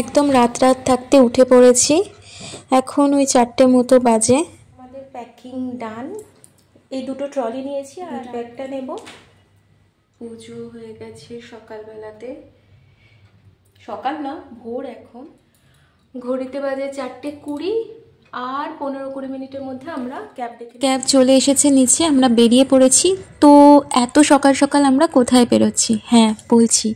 একদম রাত থাকতে উঠে পড়েছি। এখন ওই 4টে মতো বাজে। আমাদের প্যাকিং ডান। এই দুটো ট্রলি নিয়েছি আর ব্যাগটা নেব। পুজো হয়ে গেছে সকালবেলাতে, সকাল না ভোর। এখন ঘড়িতে বাজে 4:20 আর 15-20 মিনিটের মধ্যে আমরা ক্যাব চলে এসেছে নিচে। আমরা বেরিয়ে পড়েছি। তো এত সকাল সকাল আমরা কোথায় বেরোচ্ছি? হ্যাঁ বলছি,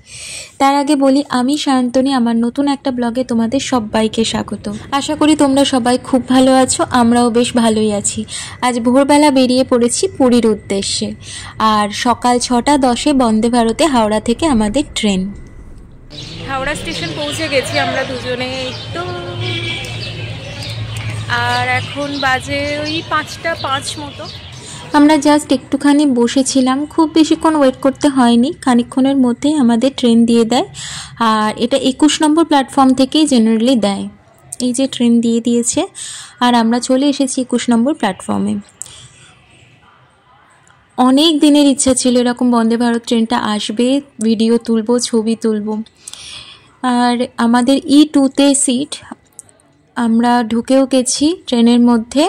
তার আগে বলি আমি সায়ন্তনী, আমার নতুন একটা ব্লগে তোমাদের সবাইকে স্বাগত। আশা করি তোমরা সবাই খুব ভালো আছো, আমরাও বেশ ভালোই আছি। আজ ভোরবেলা বেরিয়ে পড়েছি পুরীর উদ্দেশ্যে। আর সকাল 6:10 বন্দে ভারতে হাওড়া থেকে আমাদের ট্রেন। হাওড়া স্টেশন পৌঁছে গেছি আমরা দুজনে। তো আর এখন বাজে ওই 5:05 মতো। আমরা জাস্ট একটুখানি বসেছিলাম, খুব বেশিক্ষণ ওয়েট করতে হয়নি, খানিকক্ষণের মধ্যেই আমাদের ট্রেন দিয়ে দেয়। আর এটা 21 নম্বর প্ল্যাটফর্ম থেকেই জেনারেলি দেয়। এই যে ট্রেন দিয়ে দিয়েছে আর আমরা চলে এসেছি 21 নম্বর প্ল্যাটফর্মে। অনেক দিনের ইচ্ছা ছিল এরকম বন্দে ভারত ট্রেনটা আসবে, ভিডিও তুলবো, ছবি তুলবো। আর আমাদের E2-তে সিট, আমরা ঢুকেও গেছি ট্রেনের মধ্যে।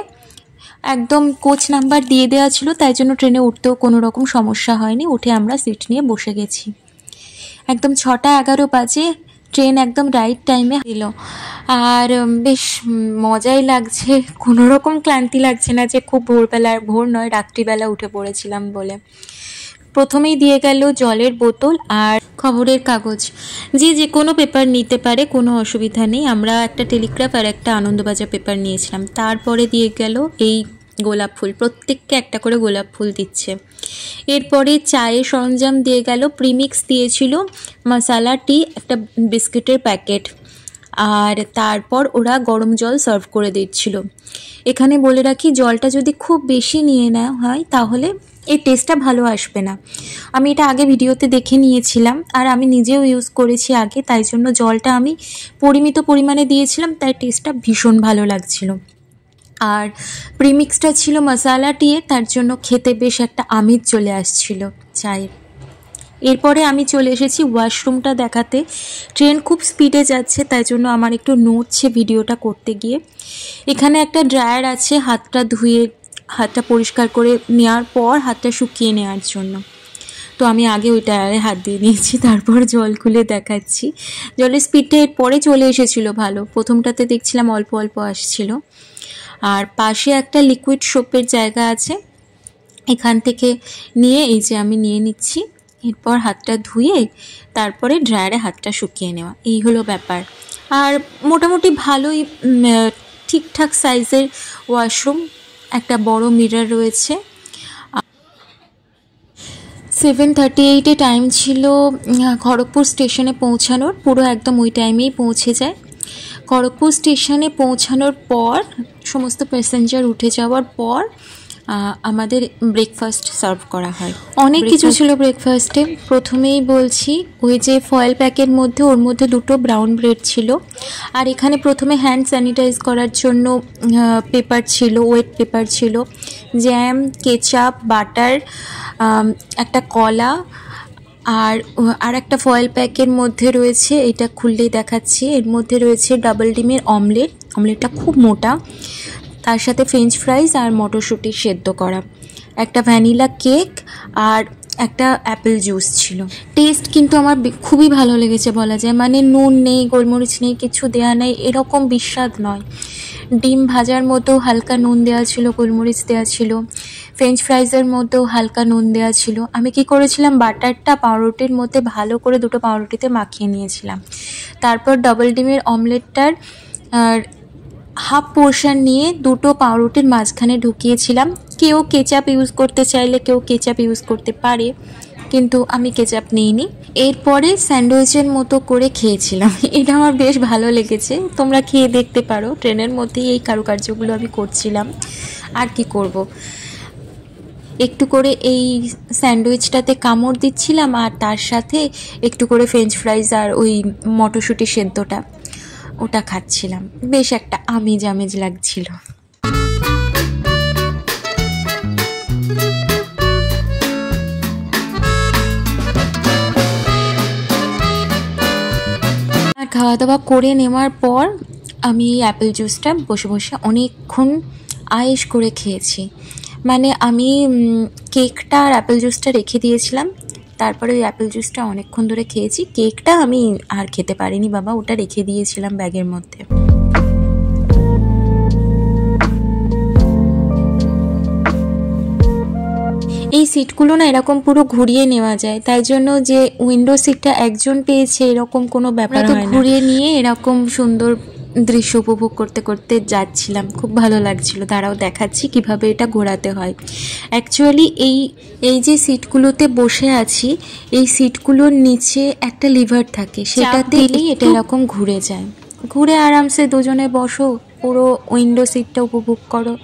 একদম কোচ নাম্বার দিয়ে দেওয়া ছিল, তাই জন্য ট্রেনে উঠতেও কোনো রকম সমস্যা হয়নি। উঠে আমরা সিট নিয়ে বসে গেছি। একদম 6:11 বাজে, ট্রেন একদম রাইট টাইমে এল। আর বেশ মজাই লাগছে, কোনো রকম ক্লান্তি লাগছে না যে খুব ভোর নয়, রাত্রিবেলা উঠে পড়েছিলাম বলে। প্রথমেই দিয়ে গেল জলের বোতল আর খবরের কাগজ। যে কোনো পেপার নিতে পারে, কোনো অসুবিধা নেই। আমরা একটা টেলিগ্রাফ আর একটা আনন্দবাজার পেপার নিয়েছিলাম। তারপরে দিয়ে গেল এই গোলাপ ফুল, প্রত্যেককে একটা করে গোলাপ ফুল দিচ্ছে। এরপরে চায়ের সরঞ্জাম দিয়ে গেল, প্রিমিক্স দিয়েছিল, মশালা টি, একটা বিস্কিটের প্যাকেট। আর তারপর ওরা গরম জল সার্ভ করে দিচ্ছিল। এখানে বলে রাখি, জলটা যদি খুব বেশি নিয়ে নেওয়া হয় তাহলে এই টেস্টটা ভালো আসবে না। আমি এটা আগে ভিডিওতে দেখে নিয়েছিলাম আর আমি নিজেও ইউজ করেছি আগে, তাই জন্য জলটা আমি পরিমিত পরিমাণে দিয়েছিলাম, তাই টেস্টটা ভীষণ ভালো লাগছিল। আর প্রিমিক্সটা ছিল মশালা টিয়ে, তার জন্য খেতে বেশ একটা আমেজ চলে আসছিল চায়ের। এরপরে আমি চলে এসেছি ওয়াশরুমটা দেখাতে। ট্রেন খুব স্পিডে যাচ্ছে, তাই জন্য আমার একটু নড়ছে ভিডিওটা করতে গিয়ে। এখানে একটা ড্রায়ার আছে, হাতটা ধুয়ে হাতটা পরিষ্কার করে নেওয়ার পর হাতটা শুকিয়ে নেওয়ার জন্য। তো আমি আগে ওই ড্রায়ারে হাত দিয়ে নিয়েছি, তারপর জল খুলে দেখাচ্ছি। জলের স্পিডটা এরপরে চলে এসেছিলো ভালো, প্রথমটাতে দেখছিলাম অল্প অল্প আসছিল। আর পাশে একটা লিকুইড সোপের জায়গা আছে, এখান থেকে নিয়ে এই যে আমি নিয়ে নিচ্ছি। এরপর হাতটা ধুয়ে তারপরে ড্রায়ারে হাতটা শুকিয়ে নেওয়া, এই হলো ব্যাপার। আর মোটামুটি ভালোই ঠিকঠাক সাইজের ওয়াশরুম, একটা বড় মিরর রয়েছে। 7:38-এ টাইম ছিল খড়গপুর স্টেশনে পৌঁছানোর, পুরো একদম ওই টাইমেই পৌঁছে যায়। খড়গপুর স্টেশনে পৌঁছানোর পর সমস্ত প্যাসেঞ্জার উঠে যাওয়ার পর আমাদের ব্রেকফাস্ট সার্ভ করা হয়। অনেক কিছু ছিল ব্রেকফাস্টে। প্রথমেই বলছি, ওই যে ফয়েল প্যাকের মধ্যে, ওর মধ্যে 2টো ব্রাউন ব্রেড ছিল। আর এখানে প্রথমে হ্যান্ড স্যানিটাইজ করার জন্য পেপার ছিল, ওয়েট পেপার ছিল, জ্যাম, কেচাপ, বাটার, একটা কলা। আর একটা ফয়েল প্যাকের মধ্যে রয়েছে, এটা খুললেই দেখাচ্ছি, এর মধ্যে রয়েছে ডাবল ডিমের অমলেট, অমলেটটা খুব মোটা, তার সাথে ফ্রেঞ্চ ফ্রাইজ আর মটরশুঁটি সেদ্ধ করা, একটা ভ্যানিলা কেক আর একটা অ্যাপেল জুস ছিল। টেস্ট কিন্তু আমার খুবই ভালো লেগেছে বলা যায়, মানে নুন নেই, গোলমরিচ নেই, কিছু দেওয়া নেই, এরকম বিস্বাদ নয়। ডিম ভাজার মতো হালকা নুন দেওয়া ছিল, গোলমরিচ দেওয়া ছিল, ফ্রেঞ্চ ফ্রাইজের মধ্যেও হালকা নুন দেওয়া ছিল। আমি কি করেছিলাম, বাটারটা পাউরুটির মধ্যে ভালো করে 2টো পাউরুটিতে মাখিয়ে নিয়েছিলাম। তারপর ডাবল ডিমের অমলেটটার আর হাফ পোর্শন নিয়ে 2টো পাউরুটির মাঝখানে ঢুকিয়েছিলাম। কেউ কেচাপ ইউজ করতে চাইলে কেউ কেচাপ ইউজ করতে পারে, কিন্তু আমি কেচাপ নিইনি। এরপরে স্যান্ডউইচের মতো করে খেয়েছিলাম, এটা আমার বেশ ভালো লেগেছে, তোমরা খেয়ে দেখতে পারো। ট্রেনের মধ্যেই এই কারুকার্যগুলো আমি করছিলাম, আর কি করব। একটু করে এই স্যান্ডউইচটাতে কামড় দিচ্ছিলাম আর তার সাথে একটু করে ফ্রেঞ্চ ফ্রাইজ আর ওই মটরশুঁটি সেদ্ধটা, ওটা খাচ্ছিলাম। বেশ একটা আমেজ আমেজ লাগছিল। খাওয়া দাওয়া করে নেওয়ার পর আমি অ্যাপেল জুসটা বসে বসে অনেকক্ষণ আয়েশ করে খেয়েছি। মানে আমি কেকটা আর অ্যাপেল জুসটা রেখে দিয়েছিলাম, তারপরে ওই অ্যাপেল জুসটা অনেকক্ষণ ধরে খেয়েছি। কেকটা আমি আর খেতে পারিনি বাবা, ওটা রেখে দিয়েছিলাম ব্যাগের মধ্যে। এই সিটগুলো না এরকম পুরো ঘুরিয়ে নেওয়া যায়, তাই জন্য যে উইন্ডো সিটটা একজন পেয়েছে এরকম কোনো ব্যাপার হয় না। ঘুরিয়ে নিয়ে এরকম সুন্দর দৃশ্য উপভোগ করতে করতে যাচ্ছিলাম, খুব ভালো লাগছিল। দাঁড়াও দেখাচ্ছি কিভাবে এটা ঘোরাতে হয়। অ্যাকচুয়ালি এই যে সিটগুলোতে বসে আছি, এই সিটগুলোর নিচে একটা লিভার থাকে, সেটা দিলেই এটা এরকম ঘুরে যায়। ঘুরে আরামসে দুজনে বসো, পুরো উইন্ডো সিটটা উপভোগ করো।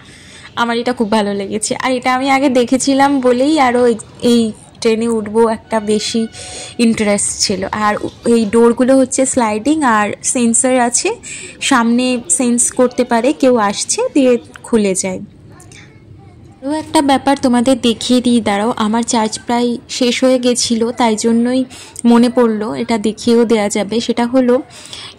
আমার এটা খুব ভালো লেগেছে, আর এটা আমি আগে দেখেছিলাম বলেই আরও এই ট্রেনে উঠবো একটা বেশি ইন্টারেস্ট ছিল। আর এই ডোরগুলো হচ্ছে স্লাইডিং, আর সেন্সর আছে, সামনে সেন্স করতে পারে কেউ আসছে, দিয়ে খুলে যায়। তো একটা ব্যাপার তোমাদের দেখিয়ে দিই, দাঁড়াও। আমার চার্জ প্রায় শেষ হয়ে গেছিলো, তাই জন্যই মনে পড়লো এটা দেখিয়েও দেওয়া যাবে। সেটা হলো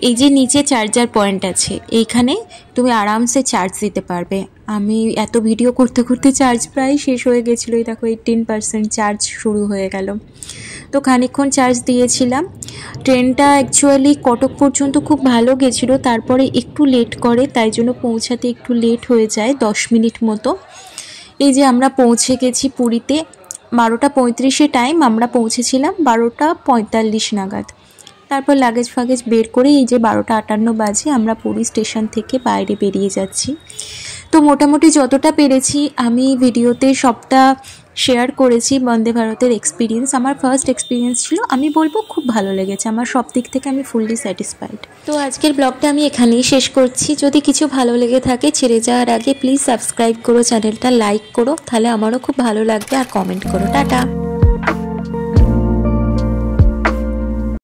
এই যে নিচে চার্জার পয়েন্ট আছে, এইখানে তুমি আরামসে চার্জ দিতে পারবে। আমি এত ভিডিও করতে করতে চার্জ প্রায় শেষ হয়ে গেছিলো, এই দেখো 18% চার্জ শুরু হয়ে গেল। তো খানিকক্ষণ চার্জ দিয়েছিলাম। ট্রেনটা অ্যাকচুয়ালি কটক পর্যন্ত খুব ভালো গেছিলো, তারপরে একটু লেট করে, তাই জন্য পৌঁছাতে একটু লেট হয়ে যায়, 10 মিনিট মতো। এই যে আমরা পৌঁছে গেছি পুরীতে, 12:35 টাইম, আমরা পৌঁছেছিলাম 12:45 নাগাদ। তারপর লাগেজ ফাগেজ বের করে এই যে 12:58 বাজে আমরা পুরী স্টেশন থেকে বাইরে বেরিয়ে যাচ্ছি। তো মোটামুটি যতটা পেরেছি আমি ভিডিওতে সবটা শেয়ার করেছি বন্দে ভারতের এক্সপিরিয়েন্স। আমার ফার্স্ট এক্সপিরিয়েন্স ছিল, আমি বলবো খুব ভালো লেগেছে, আমার সব দিক থেকে আমি ফুললি স্যাটিসফাইড। তো আজকের ব্লগটা আমি এখানেই শেষ করছি। যদি কিছু ভালো লেগে থাকে ছেড়ে যাওয়ার আগে প্লিজ সাবস্ক্রাইব করো, চ্যানেলটা লাইক করো, তাহলে আমারও খুব ভালো লাগবে, আর কমেন্ট করো। টাটা।